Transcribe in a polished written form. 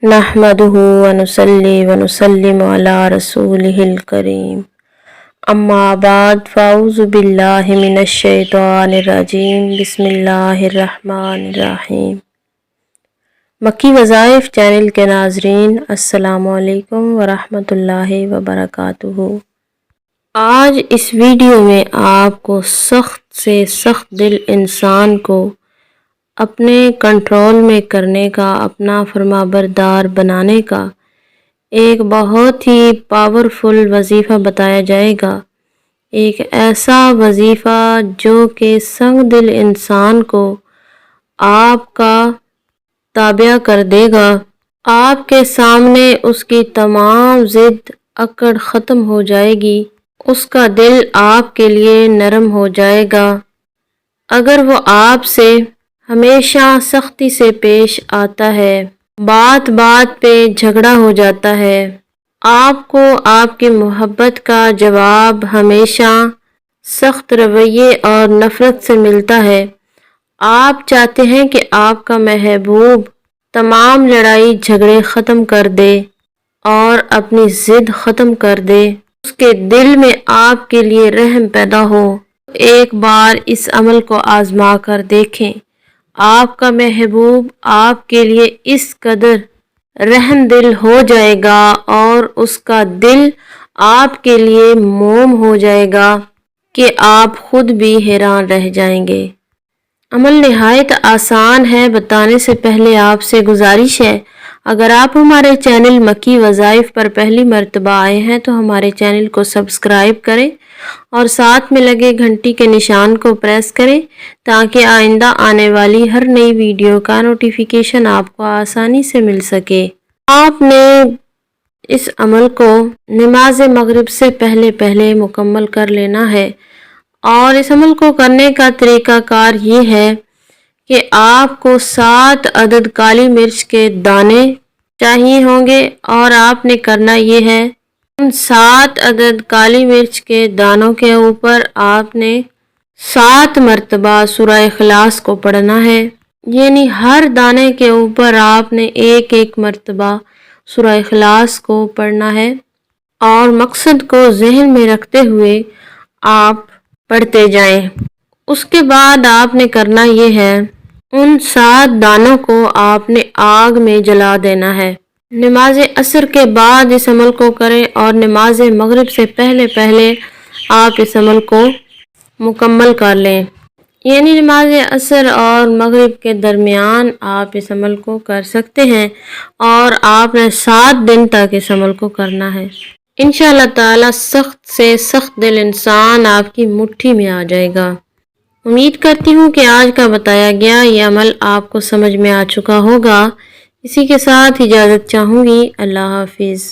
نحمدہ ونصلی ونسلم علی رسولہ الکریم اما بعد فاعوذ باللہ من الشیطان الرجیم بسم اللہ الرحمن الرحیم۔ مکی وظائف چینل کے ناظرین السلام علیکم ورحمۃ اللہ وبرکاتہ۔ آج اس ویڈیو میں آپ کو سخت سے سخت دل انسان کو اپنے کنٹرول میں کرنے کا، اپنا فرما بردار بنانے کا ایک بہت ہی پاورفل وظیفہ بتایا جائے گا۔ ایک ایسا وظیفہ جو کہ سنگ دل انسان کو آپ کا تابع کر دے گا۔ آپ کے سامنے اس کی تمام ضد اکڑ ختم ہو جائے گی، اس کا دل آپ کے لیے نرم ہو جائے گا۔ اگر وہ آپ سے ہمیشہ سختی سے پیش آتا ہے، بات بات پہ جھگڑا ہو جاتا ہے، آپ کو آپ کی محبت کا جواب ہمیشہ سخت رویے اور نفرت سے ملتا ہے، آپ چاہتے ہیں کہ آپ کا محبوب تمام لڑائی جھگڑے ختم کر دے اور اپنی ضد ختم کر دے، اس کے دل میں آپ کے لیے رحم پیدا ہو، ایک بار اس عمل کو آزما کر دیکھیں۔ آپ کا محبوب آپ کے لیے اس قدر رحم دل ہو جائے گا اور اس کا دل آپ کے لیے موم ہو جائے گا کہ آپ خود بھی حیران رہ جائیں گے۔ عمل نہایت آسان ہے، بتانے سے پہلے آپ سے گزارش ہے، اگر آپ ہمارے چینل مکی وظائف پر پہلی مرتبہ آئے ہیں تو ہمارے چینل کو سبسکرائب کریں اور ساتھ میں لگے گھنٹی کے نشان کو پریس کریں تاکہ آئندہ آنے والی ہر نئی ویڈیو کا نوٹیفیکیشن آپ کو آسانی سے مل سکے۔ آپ نے اس عمل کو نماز مغرب سے پہلے مکمل کر لینا ہے، اور اس عمل کو کرنے کا طریقہ کار یہ ہے کہ آپ کو 7 عدد کالی مرچ کے دانے چاہیے ہوں گے، اور آپ نے کرنا یہ ہے، ان 7 عدد کالی مرچ کے دانوں کے اوپر آپ نے 7 مرتبہ سورہ اخلاص کو پڑھنا ہے، یعنی ہر دانے کے اوپر آپ نے ایک مرتبہ سورہ اخلاص کو پڑھنا ہے، اور مقصد کو ذہن میں رکھتے ہوئے آپ پڑھتے جائیں۔ اس کے بعد آپ نے کرنا یہ ہے، ان 7 دانوں کو آپ نے آگ میں جلا دینا ہے۔ نماز عصر کے بعد اس عمل کو کریں اور نماز مغرب سے پہلے آپ اس عمل کو مکمل کر لیں، یعنی نماز عصر اور مغرب کے درمیان آپ اس عمل کو کر سکتے ہیں، اور آپ نے 7 دن تک اس عمل کو کرنا ہے۔ انشاءاللہ تعالی سخت سے سخت دل انسان آپ کی مٹھی میں آ جائے گا۔ امید کرتی ہوں کہ آج کا بتایا گیا یہ عمل آپ کو سمجھ میں آ چکا ہوگا۔ اسی کے ساتھ اجازت چاہوں گی۔ اللہ حافظ۔